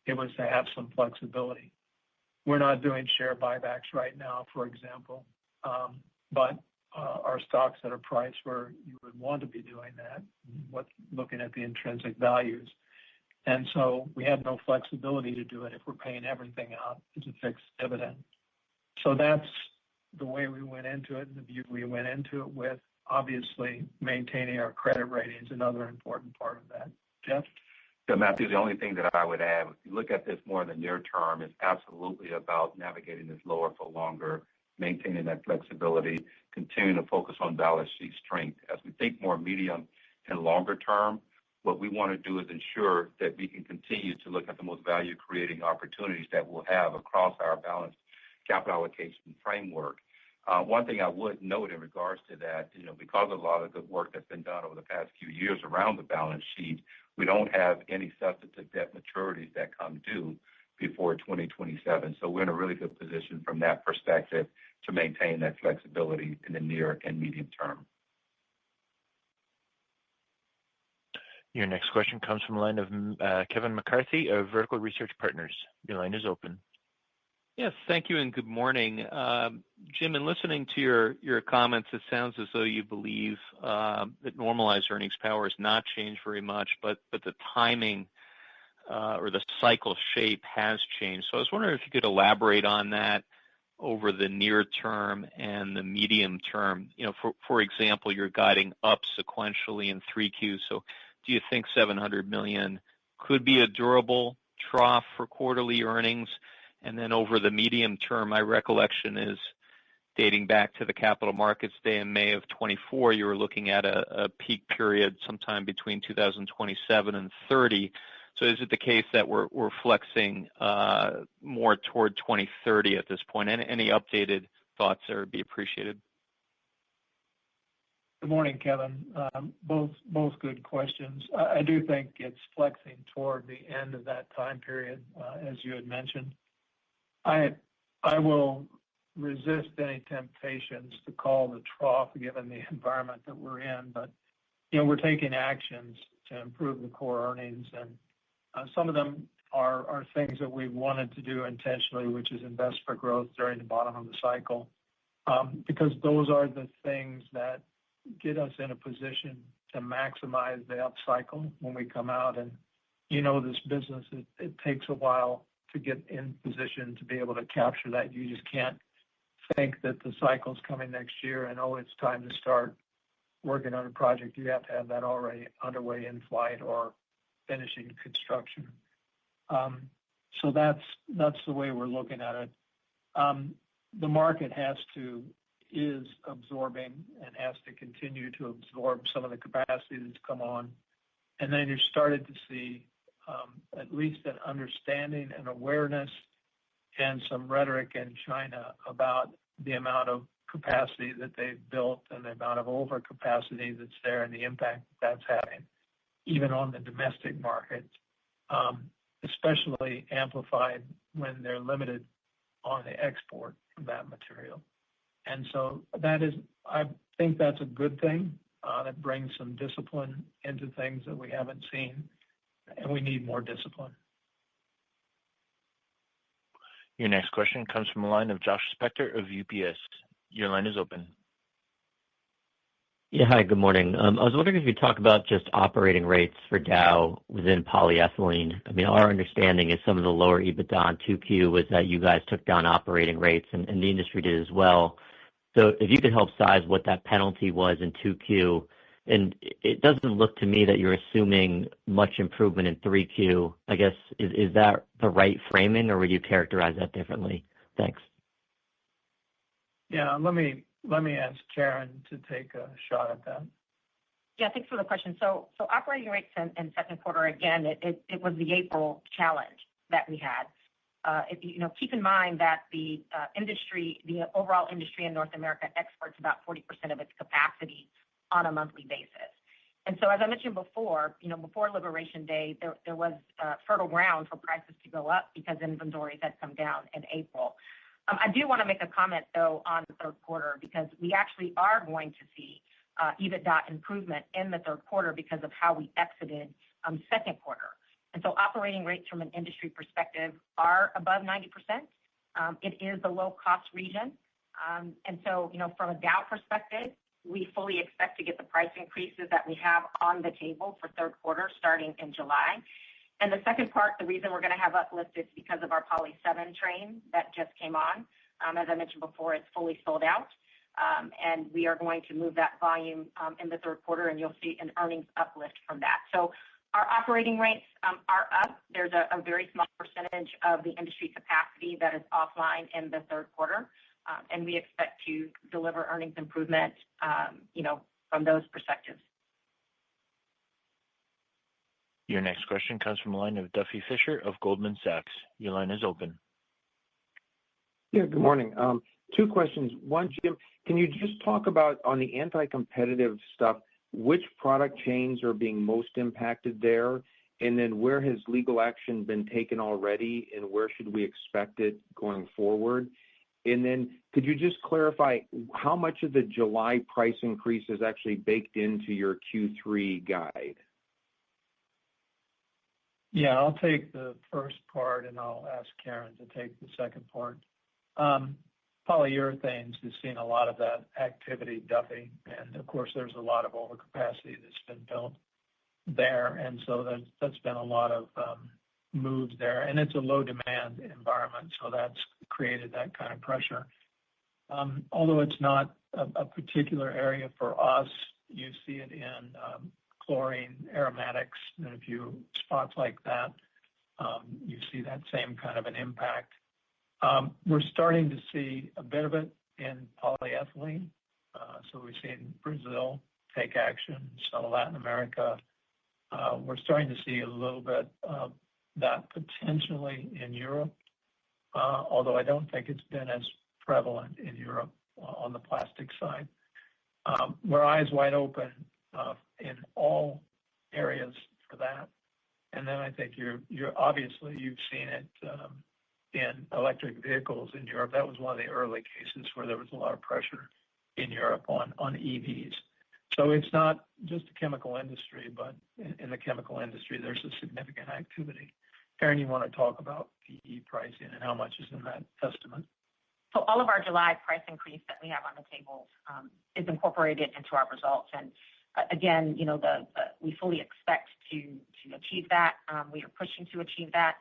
It was to have some flexibility. We're not doing share buybacks right now, for example, but our stocks at a price where you would want to be doing that, looking at the intrinsic values. And so we have no flexibility to do it if we're paying everything out as a fixed dividend. So that's the way we went into it and the view we went into it with. Obviously, maintaining our credit ratings, another important part of that. Jeff? So, Matthew, the only thing that I would add, if you look at this more in the near term, it's absolutely about navigating this lower for longer, maintaining that flexibility, continuing to focus on balance sheet strength. As we think more medium and longer term, what we want to do is ensure that we can continue to look at the most value-creating opportunities that we'll have across our balanced capital allocation framework. One thing I would note in regards to that, because of a lot of good work that's been done over the past few years around the balance sheet, we don't have any substantive debt maturities that come due before 2027. So we're in a really good position from that perspective to maintain that flexibility in the near and medium term. Your next question comes from the line of Kevin McCarthy of Vertical Research Partners. Your line is open. Yes, thank you and good morning. Jim, in listening to your comments, it sounds as though you believe that normalized earnings power has not changed very much, but the timing or the cycle shape has changed. So I was wondering if you could elaborate on that over the near term and the medium term. For example, you're guiding up sequentially in 3Q. So do you think $700 million could be a durable trough for quarterly earnings? And then over the medium term, my recollection is dating back to the Capital Markets Day in May of 24, you were looking at a peak period sometime between 2027 and 30. So is it the case that we're flexing more toward 2030 at this point? Any updated thoughts there would be appreciated. Good morning, Kevin. Both good questions. I do think it's flexing toward the end of that time period, as you had mentioned. I will resist any temptations to call the trough given the environment that we're in, but we're taking actions to improve the core earnings, and some of them are things that we wanted to do intentionally, which is invest for growth during the bottom of the cycle. because those are the things that get us in a position to maximize the upcycle when we come out. And this business, it takes a while to get in position to be able to capture that. You just can't think that the cycle's coming next year and, it's time to start working on a project. You have to have that already underway, in flight, or finishing construction. So that's the way we're looking at it. The market is absorbing and has to continue to absorb some of the capacity that's come on. And then you're starting to see at least an understanding and awareness and some rhetoric in China about the amount of capacity that they've built and the amount of overcapacity that's there and the impact that's having, even on the domestic market, especially amplified when they're limited on the export of that material. And so I think that's a good thing. That brings some discipline into things that we haven't seen, and we need more discipline. Your next question comes from the line of Josh Spector of UBS. Your line is open. Yeah, hi, good morning. I was wondering if you'd talk about just operating rates for Dow within polyethylene. I mean, our understanding is some of the lower EBITDA on 2Q was that you guys took down operating rates, and the industry did as well. So if you could help size what that penalty was in 2Q, and it doesn't look to me that you're assuming much improvement in 3Q. I guess, is that the right framing, or would you characterize that differently? Thanks. Yeah, let me ask Karen to take a shot at that. Yeah, thanks for the question. So operating rates in second quarter, again, it was the April challenge that we had. Keep in mind that the overall industry in North America exports about 40% of its capacity on a monthly basis. And so, as I mentioned before, before Liberation Day, there was fertile ground for prices to go up because inventories had come down in April. I do want to make a comment, though, on the third quarter, because we actually are going to see EBITDA improvement in the third quarter because of how we exited second quarter. And so operating rates from an industry perspective are above 90%. It is the low-cost region. And so, from a Dow perspective, we fully expect to get the price increases that we have on the table for third quarter starting in July. And the second part, the reason we're going to have uplift is because of our Poly 7 train that just came on. As I mentioned before, it's fully sold out. And we are going to move that volume in the third quarter, and you'll see an earnings uplift from that. So our operating rates are up. There's a very small percentage of the industry capacity that is offline in the third quarter. And we expect to deliver earnings improvement, from those perspectives. Your next question comes from the line of Duffy Fisher of Goldman Sachs. Your line is open. Yeah, good morning. Two questions. One, Jim, can you just talk about, on the anti-competitive stuff, which product chains are being most impacted there? And then where has legal action been taken already, and where should we expect it going forward? And then could you just clarify how much of the July price increase is actually baked into your Q3 guide? Yeah, I'll take the first part, and I'll ask Karen to take the second part. Polyurethanes has seen a lot of that activity, Duffy, and of course there's a lot of overcapacity that's been built there, and so that's been a lot of moves there, and it's a low demand environment, so that's created that kind of pressure. Although it's not a particular area for us, you see it in chlorine, aromatics, and a few spots like that. You see that same kind of an impact. We're starting to see a bit of it in polyethylene. So we've seen Brazil take action, some of Latin America. We're starting to see a little bit of that potentially in Europe, although I don't think it's been as prevalent in Europe on the plastic side. We're eyes wide open in all areas for that. And then I think you've seen it in electric vehicles in Europe. That was one of the early cases where there was a lot of pressure in Europe on EVs. So it's not just the chemical industry, but in the chemical industry, there's a significant activity. Karen, you want to talk about PE pricing and how much is in that estimate? So all of our July price increase that we have on the table is incorporated into our results. And again, we fully expect to achieve that. We are pushing to achieve that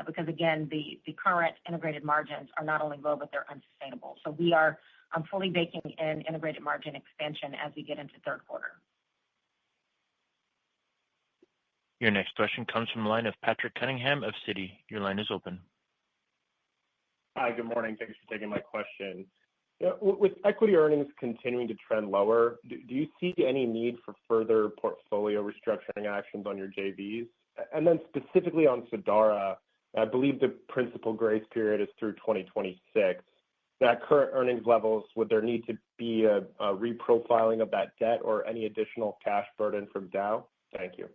because, again, the current integrated margins are not only low, but they're unsustainable. So we are fully baking in integrated margin expansion as we get into third quarter. Your next question comes from the line of Patrick Cunningham of Citi. Your line is open. Hi, good morning. Thanks for taking my question. With equity earnings continuing to trend lower, do you see any need for further portfolio restructuring actions on your JVs? And then specifically on Sadara, I believe the principal grace period is through 2026. At current earnings levels, would there need to be a reprofiling of that debt or any additional cash burden from Dow? Thank you.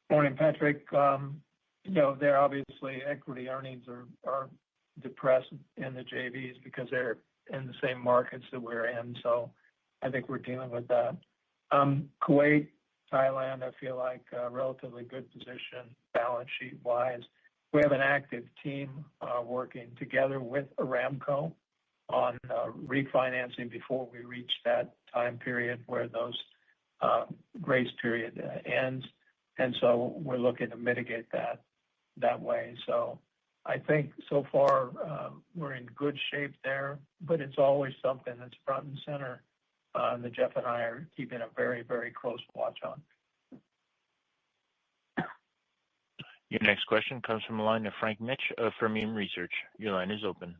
Morning, Patrick. They're obviously equity earnings are depressed in the JVs because they're in the same markets that we're in. So I think we're dealing with that. Kuwait, Thailand, I feel like a relatively good position, balance sheet wise. We have an active team working together with Aramco on refinancing before we reach that time period where those grace period ends. And so we're looking to mitigate that way. So I think so far we're in good shape there, but it's always something that's front and center that Jeff and I are keeping a very, very close watch on. Your next question comes from the line of Frank Mitsch of Fermium Research. Your line is open.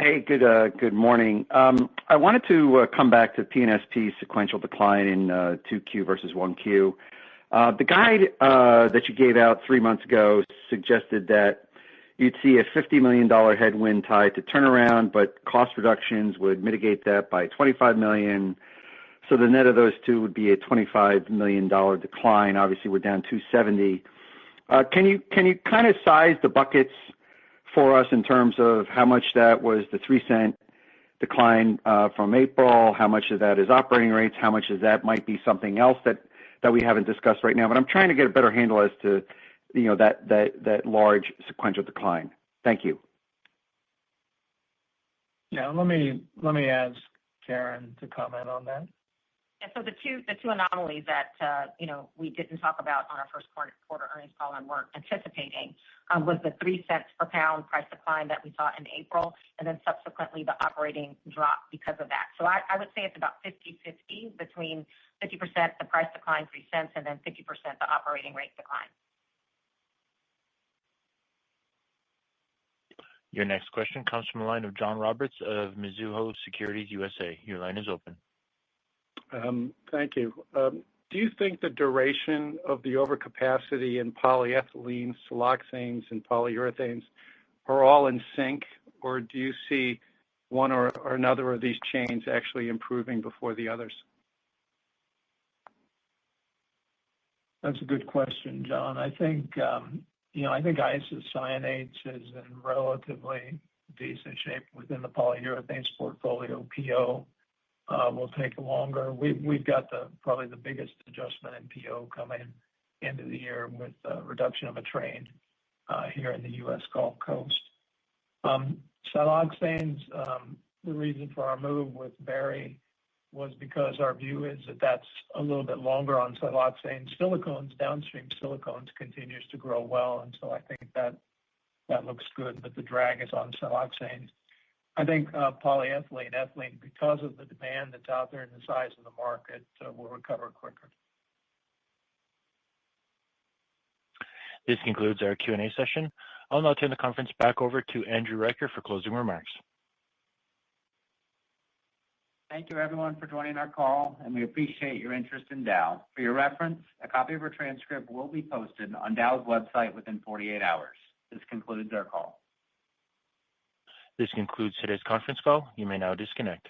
Hey, good morning. I wanted to come back to P&SP sequential decline in 2Q versus 1Q. The guide that you gave out 3 months ago suggested that you'd see a $50 million headwind tied to turnaround, but cost reductions would mitigate that by $25 million. So the net of those two would be a $25 million decline. Obviously, we're down $270. Can you kind of size the buckets for us in terms of how much that was the 3-cent decline from April, how much of that is operating rates, how much of that might be something else that we haven't discussed right now? But I'm trying to get a better handle as to that large sequential decline. Thank you. Yeah, let me ask Karen to comment on that. And so the two anomalies that we didn't talk about on our first quarter earnings call and weren't anticipating was the 3 cents per pound price decline that we saw in April, and then subsequently the operating drop because of that. So I would say it's about 50-50 between 50% the price decline, 3 cents, and then 50% the operating rate decline. Your next question comes from the line of John Roberts of Mizuho Securities USA. Your line is open. Thank you. Do you think the duration of the overcapacity in polyethylene, siloxanes, and polyurethanes are all in sync, or do you see one or another of these chains actually improving before the others? That's a good question, John. I think isocyanates is in relatively decent shape within the polyurethanes portfolio. PO will take longer. We've got probably the biggest adjustment in PO coming into the year with reduction of a train here in the U.S. Gulf Coast. Siloxanes, the reason for our move with Barry was because our view is that that's a little bit longer on siloxanes. Silicones, downstream silicones continues to grow well, and so I think that looks good, but the drag is on siloxanes. I think polyethylene, ethylene, because of the demand that's out there and the size of the market, will recover quicker. This concludes our Q&A session. I'll now turn the conference back over to Andrew Riker for closing remarks. Thank you, everyone, for joining our call, and we appreciate your interest in Dow. For your reference, a copy of our transcript will be posted on Dow's website within 48 hours. This concludes our call. This concludes today's conference call. You may now disconnect.